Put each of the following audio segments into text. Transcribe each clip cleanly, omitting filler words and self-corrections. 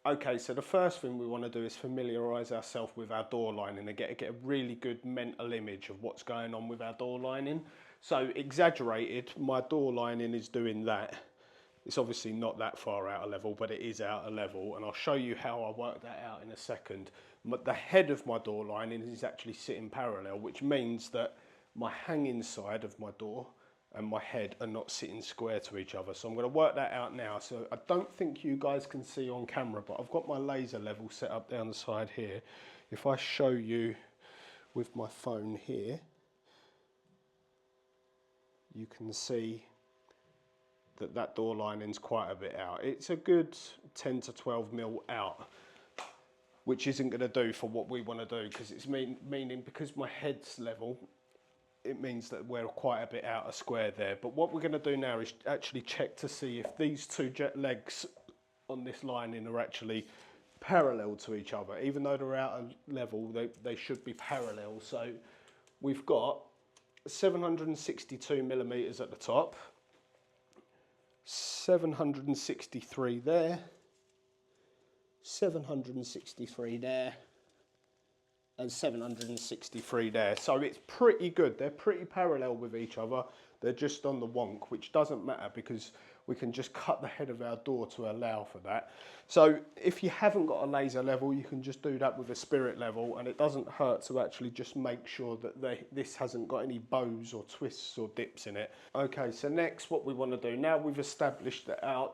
Okay, so the first thing we want to do is familiarise ourselves with our door lining and get a really good mental image of what's going on with our door lining. So exaggerated, my door lining is doing that. It's obviously not that far out of level, but it is out of level, and I'll show you how I work that out in a second. But the head of my door lining is actually sitting parallel, which means that my hanging side of my door and my head are not sitting square to each other. So I'm going to work that out now. So I don't think you guys can see on camera, but I've got my laser level set up down the side here. If I show you with my phone here, you can see that that door lining's quite a bit out. It's a good 10 to 12 mil out, which isn't going to do for what we want to do, because it's meaning because my head's level, it means that we're quite a bit out of square there. But what we're going to do now is actually check to see if these two jet legs on this lining are actually parallel to each other. Even though they're out of level, they should be parallel. So we've got 762 millimeters at the top, 763 there, 763 there, and 763 there. So it's pretty good. They're pretty parallel with each other. They're just on the wonk, which doesn't matter because we can just cut the head of our door to allow for that. So if you haven't got a laser level, you can just do that with a spirit level, and it doesn't hurt to actually just make sure that this hasn't got any bows or twists or dips in it. Okay, so next what we want to do, now we've established that our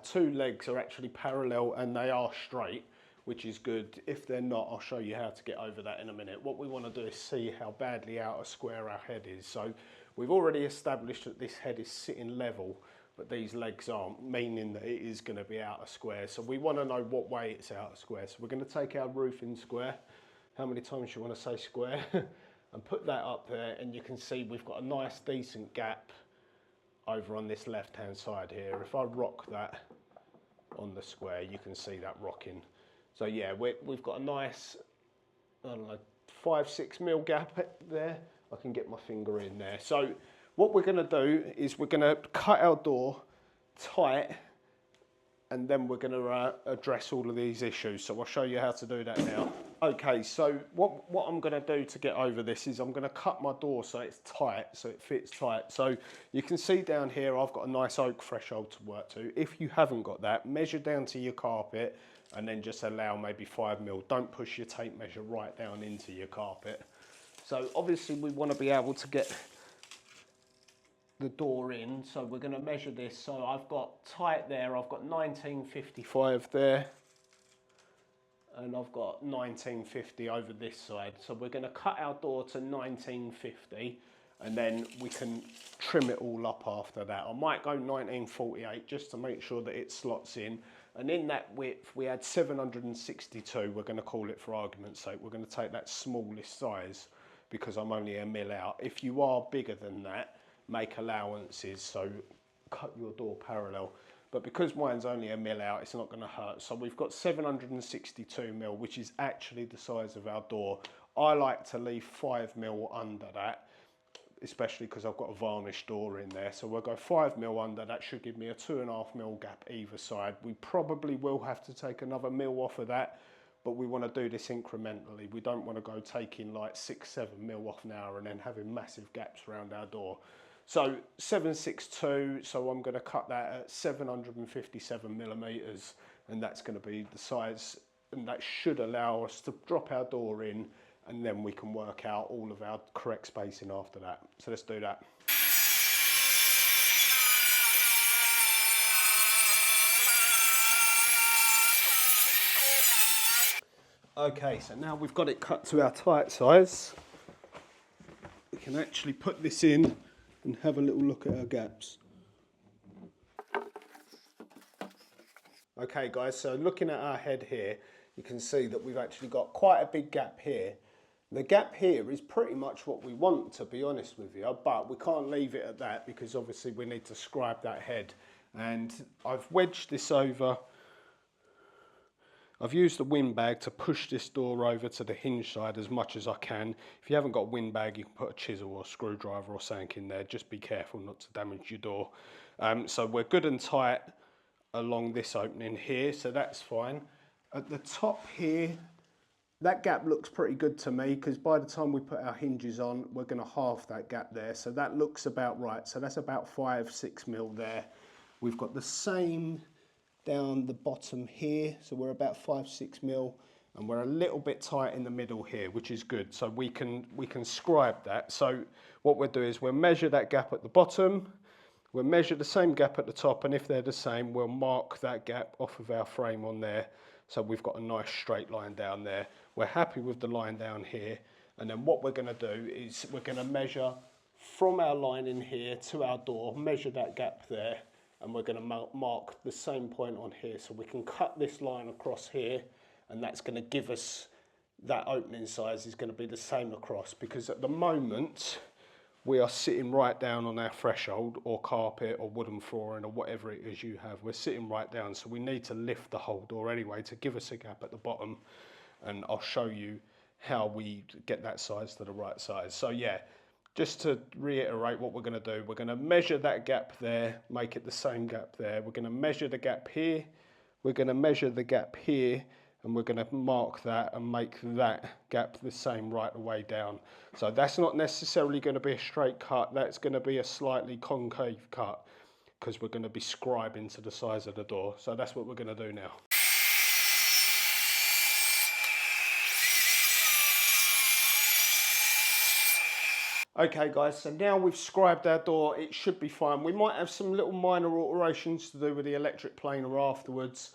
two legs are actually parallel and they are straight, which is good. If they're not, I'll show you how to get over that in a minute. What we want to do is see how badly out of square our head is. So we've already established that this head is sitting level, but these legs aren't, meaning that it is going to be out of square. So we want to know what way it's out of square. So we're going to take our roofing square, how many times you want to say square, and put that up there, and you can see we've got a nice decent gap over on this left hand side here. If I rock that on the square, you can see that rocking. So yeah, we've got a nice, I don't know, 5-6 mil gap there. I can get my finger in there. So what we're going to do is we're going to cut our door tight, and then we're going to address all of these issues. So I'll show you how to do that now. Okay, so what I'm going to do to get over this is I'm going to cut my door so it's tight, so it fits tight. So you can see down here I've got a nice oak threshold to work to. If you haven't got that, measure down to your carpet and then just allow maybe 5 mil. Don't push your tape measure right down into your carpet. So obviously we want to be able to get the door in, so we're going to measure this. So I've got tight there, I've got 1955 there, and I've got 1950 over this side. So we're going to cut our door to 1950, and then we can trim it all up after that. I might go 1948 just to make sure that it slots in. And in that width, we had 762, we're going to call it for argument's sake. We're going to take that smallest size because I'm only a mil out. If you are bigger than that, make allowances, so cut your door parallel. But because mine's only a mil out, it's not going to hurt. So we've got 762 mil, which is actually the size of our door. I like to leave 5 mil under that, especially because I've got a varnished door in there. So we'll go 5 mil under. That should give me a 2.5 mil gap either side. We probably will have to take another mil off of that, but we want to do this incrementally. We don't want to go taking like 6-7 mil off now and then having massive gaps around our door. So 762, so I'm going to cut that at 757 millimeters, and that's going to be the size, and that should allow us to drop our door in, and then we can work out all of our correct spacing after that. So let's do that. Okay, so now we've got it cut to our tight size, we can actually put this in and have a little look at our gaps. Okay guys, so looking at our head here, you can see that we've actually got quite a big gap here. The gap here is pretty much what we want, to be honest with you, but we can't leave it at that because obviously we need to scribe that head. And I've wedged this over. I've used the windbag to push this door over to the hinge side as much as I can. If you haven't got a windbag, you can put a chisel or a screwdriver or something in there. Just be careful not to damage your door. So we're good and tight along this opening here, so that's fine. At the top here, that gap looks pretty good to me, because by the time we put our hinges on, we're going to halve that gap there. So that looks about right. So that's about 5-6 mil there. We've got the same down the bottom here. So we're about 5-6 mil, and we're a little bit tight in the middle here, which is good. So we can scribe that. So what we'll do is we'll measure that gap at the bottom. We'll measure the same gap at the top, and if they're the same, we'll mark that gap off of our frame on there. So we've got a nice straight line down there. We're happy with the line down here. And then what we're going to do is we're going to measure from our line in here to our door, measure that gap there, and we're going to mark the same point on here. So we can cut this line across here, and that's going to give us that opening size is going to be the same across, because at the moment we are sitting right down on our threshold or carpet or wooden flooring or whatever it is you have. We're sitting right down, so we need to lift the whole door anyway to give us a gap at the bottom, and I'll show you how we get that size to the right size. So yeah, just to reiterate what we're going to do, we're going to measure that gap there, make it the same gap there. We're going to measure the gap here, we're going to measure the gap here, and we're going to mark that and make that gap the same right the way down. So that's not necessarily going to be a straight cut, that's going to be a slightly concave cut, because we're going to be scribing to the size of the door. So that's what we're going to do now. Okay guys, so now we've scribed our door, it should be fine. We might have some little minor alterations to do with the electric planer afterwards,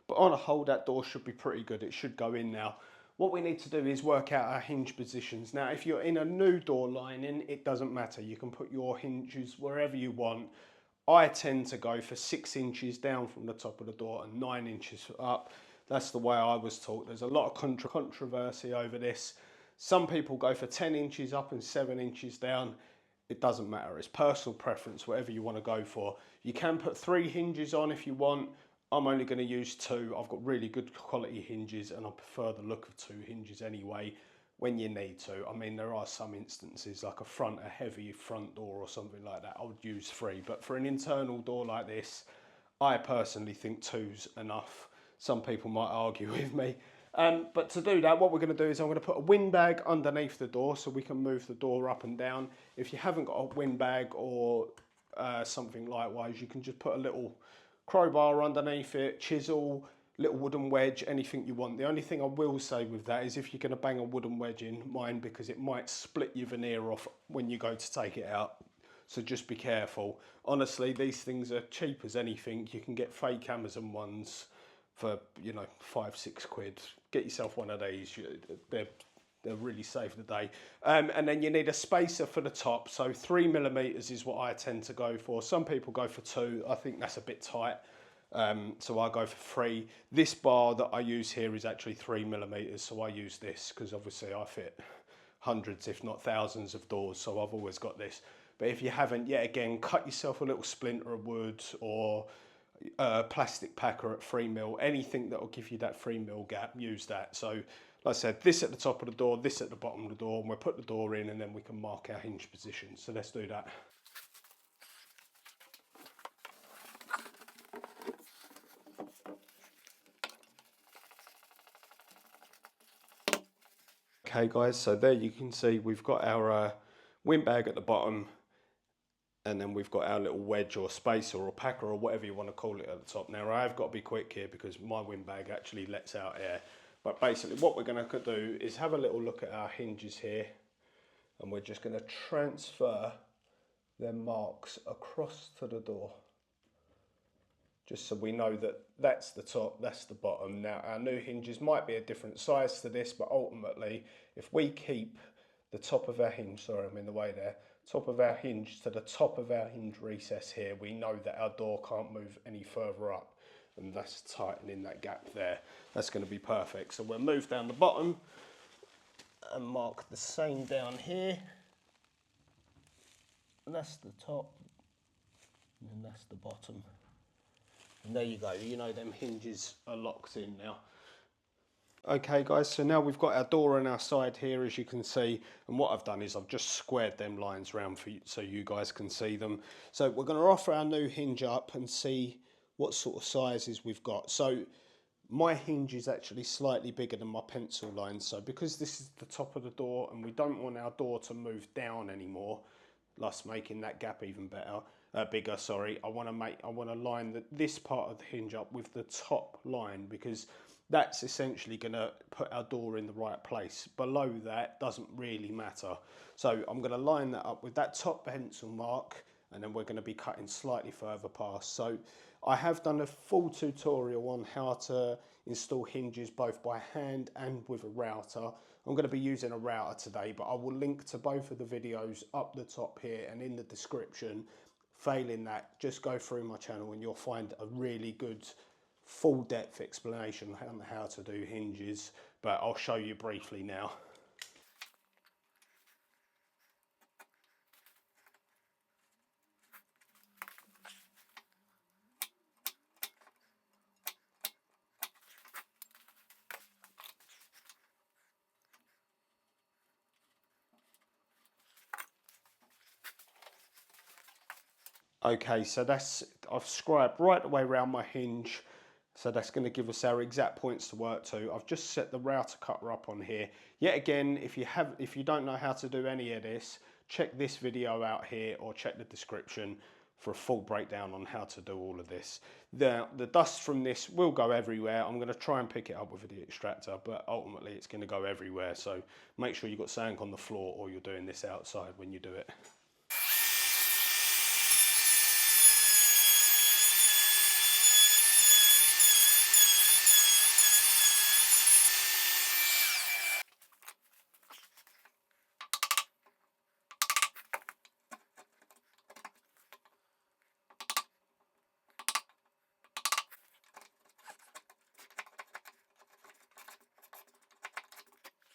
but on a whole that door should be pretty good. It should go in now. What we need to do is work out our hinge positions. Now if you're in a new door lining, it doesn't matter. You can put your hinges wherever you want. I tend to go for 6 inches down from the top of the door and 9 inches up. That's the way I was taught. There's a lot of controversy over this. Some people go for 10 inches up and 7 inches down. It doesn't matter. It's personal preference, whatever you want to go for. You can put 3 hinges on if you want. I'm only going to use 2. I've got really good quality hinges, and I prefer the look of 2 hinges anyway when you need to. I mean, there are some instances like a heavy front door or something like that, I would use 3. But for an internal door like this, I personally think 2's enough. Some people might argue with me. But to do that, what we're going to do is I'm going to put a windbag underneath the door so we can move the door up and down. If you haven't got a windbag or something likewise, you can just put a little crowbar underneath it, chisel, little wooden wedge, anything you want. The only thing I will say with that is if you're going to bang a wooden wedge in, mind, because it might split your veneer off when you go to take it out. So just be careful. Honestly, these things are cheap as anything. You can get fake Amazon ones for, you know, 5-6 quid. Get yourself one of these. They'll really save the day. And then you need a spacer for the top. So 3mm is what I tend to go for. Some people go for 2. I think that's a bit tight. So I go for 3. This bar that I use here is actually 3mm. So I use this because obviously I fit hundreds, if not thousands of doors. So I've always got this. But if you haven't, yet again, cut yourself a little splinter of wood or plastic packer at 3mm, anything that will give you that 3mm gap, use that. So like I said, this at the top of the door, this at the bottom of the door, and we'll put the door in and then we can mark our hinge position. So let's do that. Okay guys, so there you can see we've got our windbag at the bottom, and then we've got our little wedge or spacer or packer or whatever you want to call it at the top. Now I have got to be quick here because my windbag actually lets out air. But basically what we're going to do is have a little look at our hinges here, and we're just going to transfer them marks across to the door. Just so we know that that's the top, that's the bottom. Now our new hinges might be a different size to this, but ultimately if we keep the top of our hinge, sorry I'm in the way there, top of our hinge to the top of our hinge recess here, we know that our door can't move any further up, and that's tightening that gap there. That's going to be perfect. So we'll move down the bottom and mark the same down here, and that's the top, and then that's the bottom. And there you go, you know them hinges are locked in now. Okay guys, so now we've got our door on our side here, as you can see, and what I've done is I've just squared them lines around for you so you guys can see them. So we're going to offer our new hinge up and see what sort of sizes we've got. So my hinge is actually slightly bigger than my pencil line. So because this is the top of the door and we don't want our door to move down anymore, thus making that gap even bigger, sorry. I want to line this part of the hinge up with the top line, because that's essentially going to put our door in the right place. Below that doesn't really matter. So I'm going to line that up with that top pencil mark, and then we're going to be cutting slightly further past. So I have done a full tutorial on how to install hinges both by hand and with a router. I'm going to be using a router today, but I will link to both of the videos up the top here and in the description. Failing that, just go through my channel and you'll find a really good full depth explanation on how to do hinges, but I'll show you briefly now. Okay, so I've scribed right the way around my hinge. So that's going to give us our exact points to work to. I've just set the router cutter up on here. Yet again, if you don't know how to do any of this, check this video out here or check the description for a full breakdown on how to do all of this. The dust from this will go everywhere. I'm going to try and pick it up with the extractor, but ultimately it's going to go everywhere. So make sure you've got something on the floor or you're doing this outside when you do it.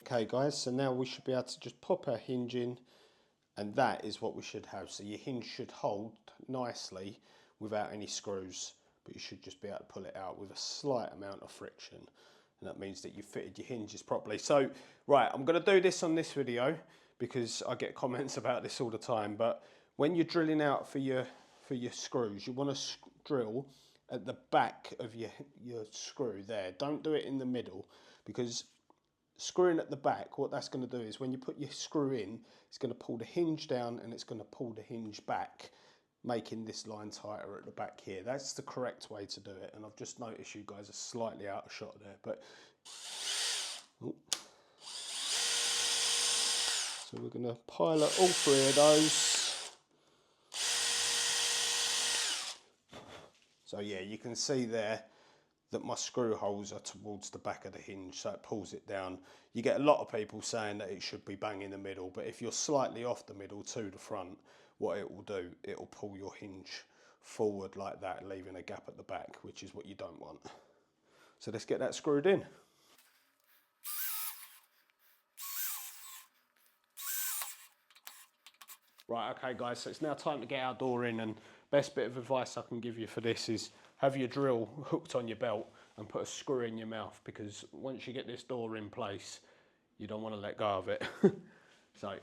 Okay guys, so now we should be able to just pop our hinge in, and that is what we should have. So your hinge should hold nicely without any screws, but you should just be able to pull it out with a slight amount of friction, and that means that you fitted your hinges properly. So right, I'm going to do this on this video because I get comments about this all the time, but when you're drilling out for your screws, you want to drill at the back of your screw there. Don't do it in the middle, because screwing at the back, what that's going to do is when you put your screw in, it's going to pull the hinge down and it's going to pull the hinge back, making this line tighter at the back here. That's the correct way to do it, and I've just noticed you guys are slightly out of shot there, but so we're going to pilot all three of those. So yeah, you can see there that my screw holes are towards the back of the hinge, so it pulls it down. You get a lot of people saying that it should be bang in the middle, but if you're slightly off the middle to the front, what it will do, it will pull your hinge forward like that, leaving a gap at the back, which is what you don't want. So let's get that screwed in. Right, okay guys, so it's now time to get our door in, and best bit of advice I can give you for this is have your drill hooked on your belt and put a screw in your mouth, because once you get this door in place, you don't want to let go of it. So,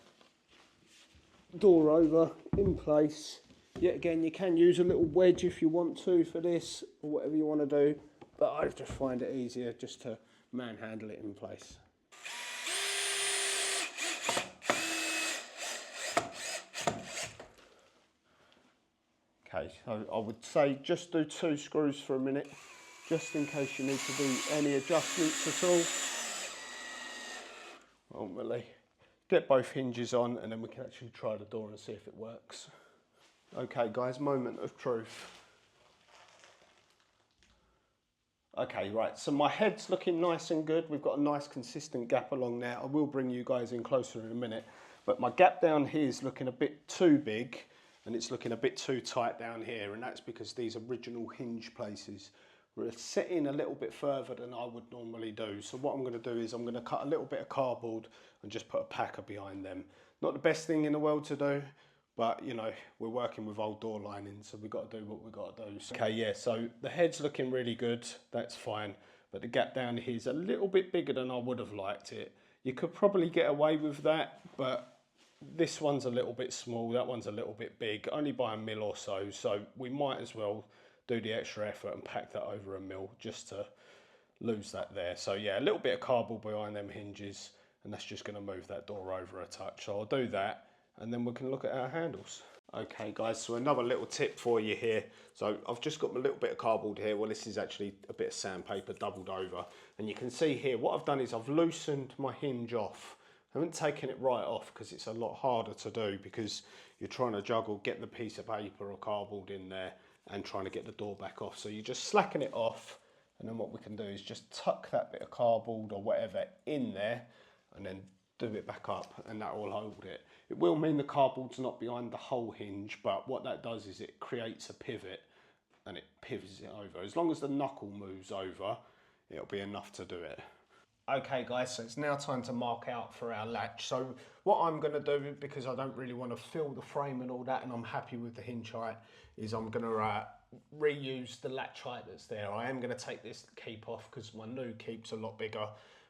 door over, in place. Yet again, you can use a little wedge if you want to for this, or whatever you want to do, but I just find it easier just to manhandle it in place. Okay, so I would say just do 2 screws for a minute, just in case you need to do any adjustments at all. Ultimately, get both hinges on and then we can actually try the door and see if it works. Okay guys, moment of truth. Okay, right, so my head's looking nice and good. We've got a nice consistent gap along there. I will bring you guys in closer in a minute, but my gap down here is looking a bit too big, and it's looking a bit too tight down here, and that's because these original hinge places were sitting a little bit further than I would normally do. So what I'm going to do is I'm going to cut a little bit of cardboard and just put a packer behind them. Not the best thing in the world to do, but you know, we're working with old door lining, so we've got to do what we've got to do. Okay, yeah, so the head's looking really good, that's fine, but the gap down here is a little bit bigger than I would have liked it. You could probably get away with that, but this one's a little bit small, that one's a little bit big, only by 1 mil or so, so we might as well do the extra effort and pack that over a mill just to lose that there. So yeah, a little bit of cardboard behind them hinges, and that's just going to move that door over a touch. So I'll do that, and then we can look at our handles. Okay guys, so another little tip for you here. So I've just got my little bit of cardboard here. Well, this is actually a bit of sandpaper doubled over. And you can see here, what I've done is I've loosened my hinge off. I haven't taken it right off because it's a lot harder to do, because you're trying to juggle, get the piece of paper or cardboard in there and trying to get the door back off. So you just slacken it off, and then what we can do is just tuck that bit of cardboard or whatever in there and then do it back up, and that will hold it. It will mean the cardboard's not behind the whole hinge, but what that does is it creates a pivot and it pivots it over. As long as the knuckle moves over, it'll be enough to do it. Okay guys, so it's now time to mark out for our latch. So what I'm going to do, because I don't really want to fill the frame and all that, and I'm happy with the hinge height, is I'm going to reuse the latch height that's there. I am going to take this keep off because my new keep's a lot bigger,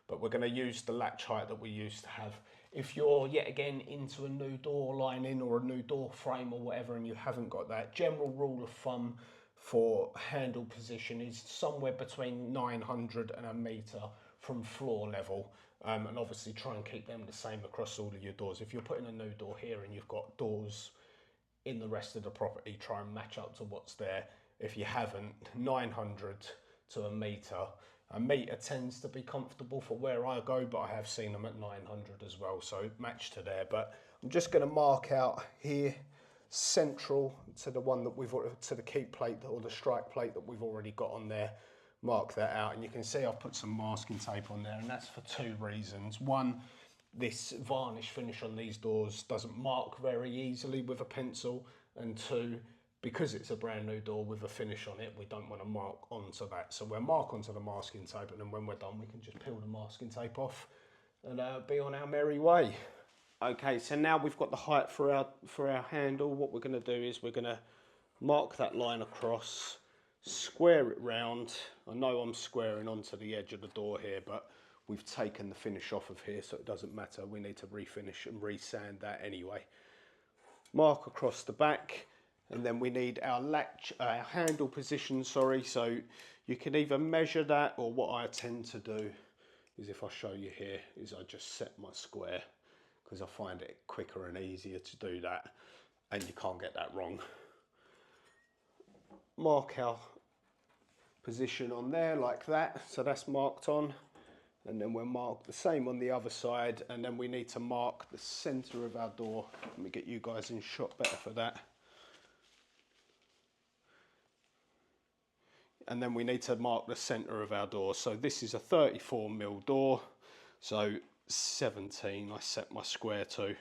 but we're going to use the latch height that we used to have. If you're yet again into a new door lining or a new door frame or whatever, and you haven't got that, general rule of thumb for handle position is somewhere between 900 and a metre from floor level, and obviously try and keep them the same across all of your doors. If you're putting a new door here and you've got doors in the rest of the property, try and match up to what's there. If you haven't, 900 to a metre. A metre tends to be comfortable for where I go, but I have seen them at 900 as well, so match to there. But I'm just going to mark out here central to the one that to the keep plate or the strike plate that we've already got on there. Mark that out, and you can see I've put some masking tape on there, and that's for two reasons. One, this varnish finish on these doors doesn't mark very easily with a pencil, and two, because it's a brand new door with a finish on it, we don't want to mark onto that. So we'll mark onto the masking tape, and then when we're done, we can just peel the masking tape off and be on our merry way. Okay, so now we've got the height for our handle. What we're going to do is we're going to mark that line across, square it round. I know I'm squaring onto the edge of the door here, but we've taken the finish off of here, so it doesn't matter. We need to refinish and resand that anyway. Mark across the back, and then we need our handle position, sorry. So you can either measure that, or what I tend to do is, if I show you here, is I just set my square, because I find it quicker and easier to do that, and you can't get that wrong. Mark our position on there like that, so that's marked on, and then we'll mark the same on the other side, and then we need to mark the center of our door. Let me get you guys in shot better for that. And then we need to mark the center of our door. So this is a 34mm door, so 17 I set my square to,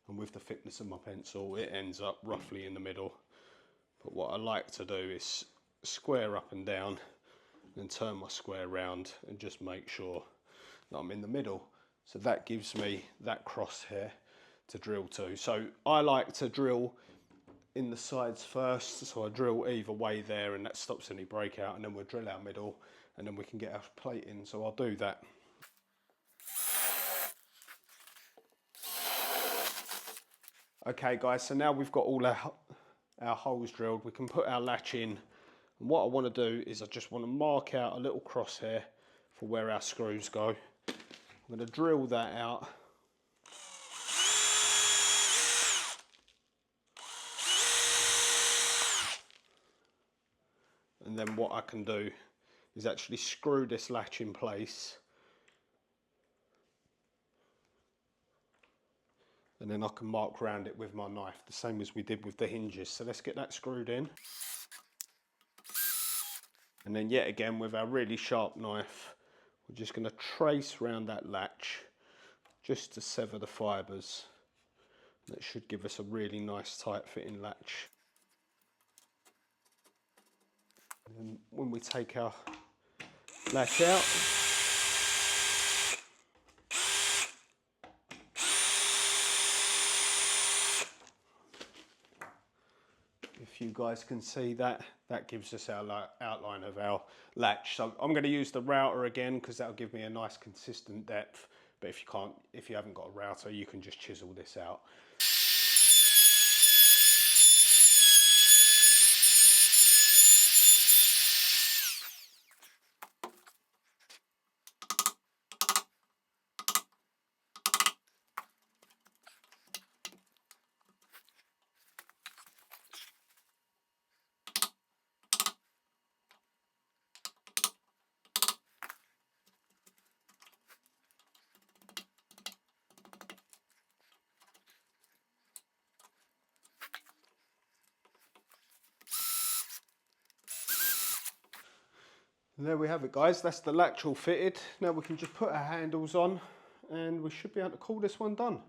and with the thickness of my pencil it ends up roughly in the middle. But what I like to do is square up and down, and turn my square round and just make sure that I'm in the middle. So that gives me that crosshair to drill to. So I like to drill in the sides first, so I drill either way there, and that stops any breakout, and then we'll drill our middle, and then we can get our plate in. So I'll do that. Okay guys, so now we've got all our holes drilled, we can put our latch in. And what I want to do is I just want to mark out a little crosshair for where our screws go. I'm going to drill that out. And then what I can do is actually screw this latch in place. And then I can mark around it with my knife, the same as we did with the hinges. So let's get that screwed in. And then yet again, with our really sharp knife, we're just going to trace around that latch just to sever the fibres. That should give us a really nice tight fitting latch. And then when we take our latch out, if you guys can see that, that gives us our outline of our latch. So I'm going to use the router again, because that'll give me a nice consistent depth. But if you haven't got a router, you can just chisel this out. And there we have it, guys. That's the latch all fitted. Now we can just put our handles on and we should be able to call this one done.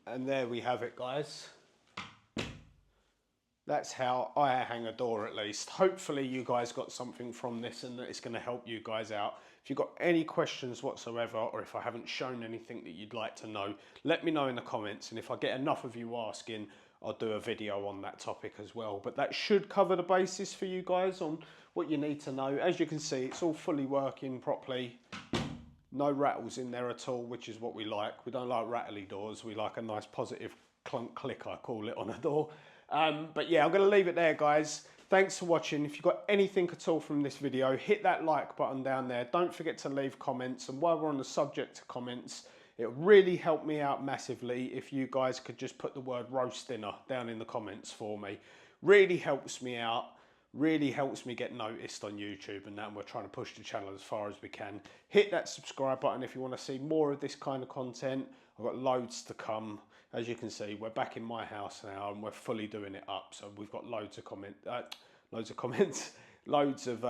And there we have it, guys. That's how I hang a door, at least. Hopefully you guys got something from this and that it's going to help you guys out. If you've got any questions whatsoever, or if I haven't shown anything that you'd like to know, let me know in the comments. And if I get enough of you asking, I'll do a video on that topic as well. But that should cover the basis for you guys on what you need to know. As you can see, it's all fully working properly. No rattles in there at all, which is what we like. We don't like rattly doors. We like a nice positive clunk click, I call it, on a door. But yeah, I'm going to leave it there, guys. Thanks for watching. If you've got anything at all from this video, hit that like button down there. Don't forget to leave comments. And while we're on the subject of comments, it would really help me out massively if you guys could just put the word roast dinner down in the comments for me. Really helps me out. Really helps me get noticed on YouTube, and that we're trying to push the channel as far as we can. Hit that subscribe button if you want to see more of this kind of content. I've got loads to come. As you can see, we're back in my house now and we're fully doing it up. So we've got loads of comments, loads of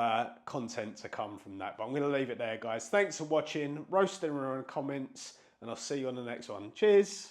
content to come from that. But I'm going to leave it there, guys. Thanks for watching. Roast dinner in the comments, and I'll see you on the next one. Cheers.